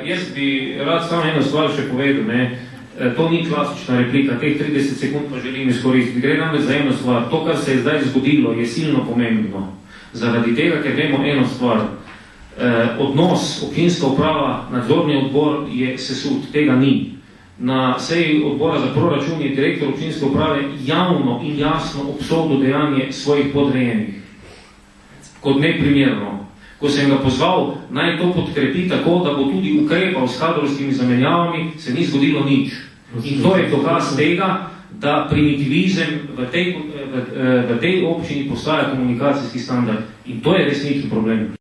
Jaz bi rad samo eno stvar še povedal, to ni klasična replika, teh 30 sekund pa želim izkoristiti. Gre namreč za eno stvar. To, kar se je zdaj zgodilo, je silno pomembno. Zaradi tega, ker vemo eno stvar. Odnos občinska uprava, nadzorni odbor je sesut, tega ni. Na seji odbora za proračun je direktor občinske uprave javno in jasno obsodil dejanje svojih podrejenih. Kot neprimerno. Ko sem ga pozval, naj to podkrepi tako, da bo tudi ukrepal s kadrovskimi zamenjavami, se ni zgodilo nič. In to je dokaz tega, da primitivizem v tej občini postaja komunikacijski standard. In to je resnični problem.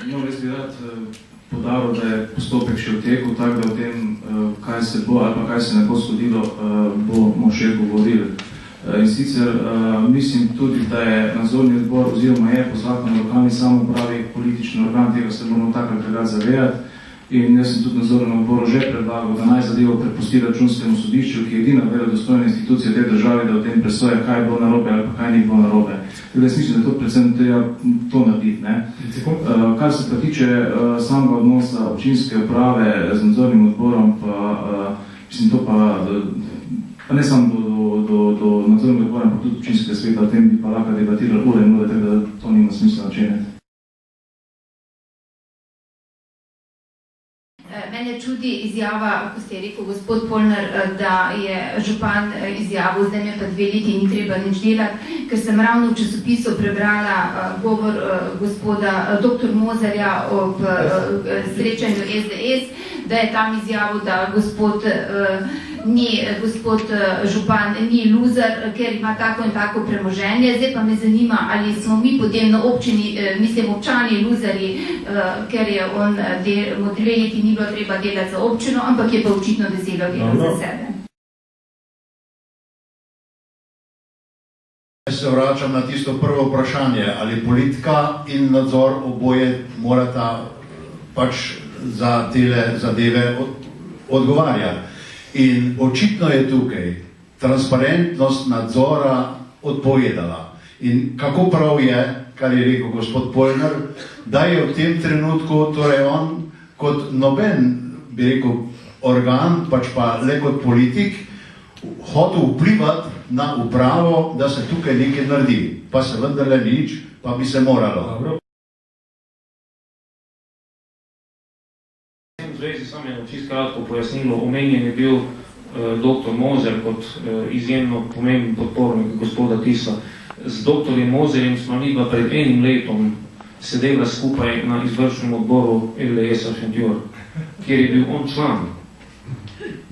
No, res bi rad podaril, da je postopek še v teku, tako da o tem, kaj se bo ali pa kaj se ne bo zgodilo, bomo še govorili. In sicer mislim tudi, da je nadzorni odbor oziroma je po zakonu lokalni samoupravi politični organ, tega se moramo takrat zavedati. In jaz sem tudi nadzornemu odboru že predlagal, da naj zadevo prepusti Računskemu sodišču, ki je edina verodostojna institucija te države, da o tem presoja, kaj je bilo narobe ali pa kaj ni bilo narobe. Tako da jaz mislim, da to predvsem treba to narediti. Kar se pa tiče samega odnosa občinske uprave z nadzornim odborom, pa mislim to pa ne samo do nadzornega odbora, pa tudi občinskega sveta, o tem bi pa lahko debatirali ure in ure, tako da to nima smisla načenjati. Mene čudi izjava, ko ste rekel, gospod Polnar, da je župan izjavil, zdaj me pa 2 leti ni treba nič delati, ker sem ravno v časopisu prebrala govor gospoda dr. Mozarja ob srečanju SDS, da je tam izjavil, da gospod župan ni loser, ker ima tako in tako premoženje. Zdaj pa me zanima, ali smo mi potem na občini, mislim občani luzerji, ker je on 2 leti ni bilo treba delati za občino, ampak je pa očitno delal za sebe. Se vračam na tisto prvo vprašanje, ali politika in nadzor oboje morata pač za tele zadeve odgovarjati. In očitno je tukaj transparentnost nadzora odpovedala. In kako prav je, kar je rekel gospod Polnar, da je v tem trenutku, torej on kot noben, bi rekel, organ, pač pa le kot politik, hotel vplivati na upravo, da se tukaj nekaj naredi. Pa se vendarle nič, pa bi se moralo. V zvezi sam je čisto kratko pojasnilo, omenjen je bil dr. Mozer kot izjemno pomemben podpornik gospoda Tisa. Z dr. Mozerjem smo mi pred 1 letom sedela skupaj na izvršnem odboru LDS-a Šentjur, kjer je bil on član.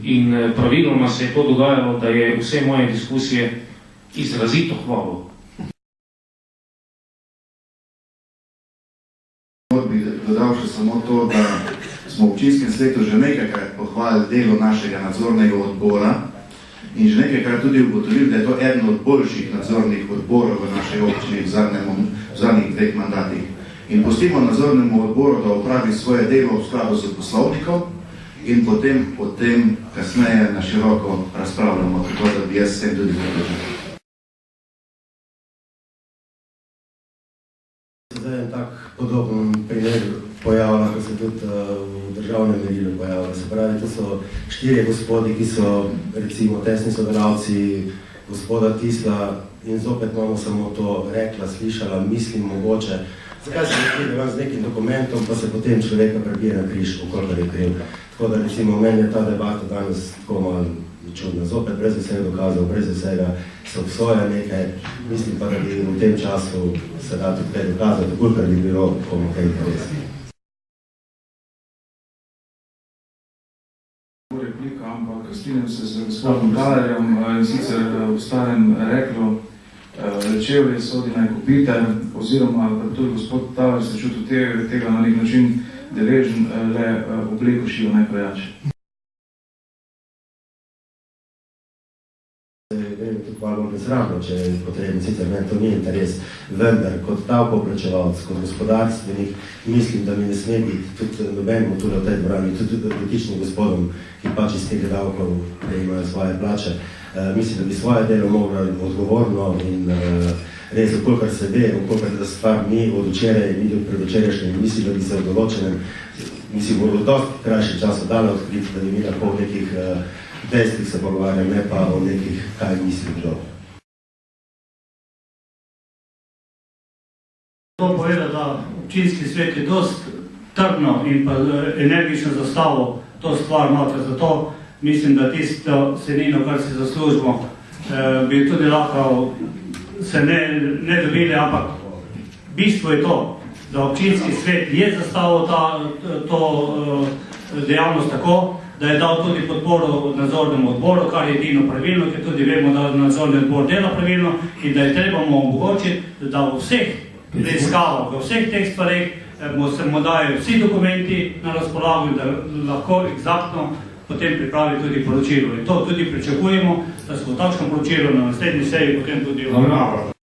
In praviloma se je to dogajalo, da je vse moje diskusije izrazito hvalil. Bi dodal še samo to, da smo v občinskem svetu že nekajkrat pohvalili delo našega nadzornega odbora in že nekajkrat tudi ugotovili, da je to eden od boljših nadzornih odborov v našej občini v zadnjih 2 mandatih. In pustimo nadzornemu odboru, da opravi svoje delo v skladu s poslovnikom in potem o tem kasneje na široko razpravljamo, tako da bi jaz s tem tudi zadovoljil. Zdaj je tak podoben primer pojavlja, ko se tudi v državnem merilu pojavlja. Se pravi, to so 4 gospodi, ki so recimo tesni sodelavci gospoda Tisla in zopet imamo samo to rekla, slišala, mislim mogoče. Zakaj se ne pride ven z nekim dokumentom, pa se potem človeka prebije na križ, kolikor je kriv. Tako da recimo meni je ta debata danes tako malo čudna. Zopet brez vsega dokazov, brez vsega se obsoja nekaj. Mislim pa, da bi v tem času se da tudi kaj dokazati, kolikor bi bilo komu kaj interes. Replika, ampak strinjam se z gospodom Talerjem in sicer v starem reklu Čevlje sodi naj Kopitar, oziroma da tudi gospod Taler se čutil tega na nek način deležen, le obleko šijo najprejače. Gremo tudi malo bezravno, če je potrebno, sicer meni to ni interes, vendar kot davkoplačevalec, kot gospodarstvenik, mislim, da mi ne sme biti tudi nobenemu tudi v tej dvorani, tudi dotičnim gospodom, ki pač iz tega davkov, da imajo svoje plače. Mislim, da bi svoje delo mogli odgovorno in res, okolikor se ve, okolikor da stvar ni od včeraj, ni od predvčerajšnjem, misli, da bi se v določenem, mislim, v dosti krajšem času dalo odkriti, da bi mi lahko v nekih dejstvih se pogovarjali, ne pa o nekih, kaj mislim kdo. To povedal, da občinski svet je dost trdno in pa energično zastavo to stvar noter, zato mislim, da tisto senino, kar si zaslužimo, bi tudi lahko se ne dobili, ampak bistvo je to, da občinski svet je zastavil to dejavnost tako, da je dal tudi podporo nadzornemu odboru, kar je edino pravilno, ker tudi vemo, da nadzorni odbor dela pravilno in da je treba mu omogočiti, da v vseh preiskavah, v vseh teh stvareh se mu dajo vsi dokumenti na razpolago in da lahko egzaktno potem pripravi tudi poročilo. In to tudi pričakujemo, da smo v takšnem poročilu na naslednji seji potem tudi obravnavali.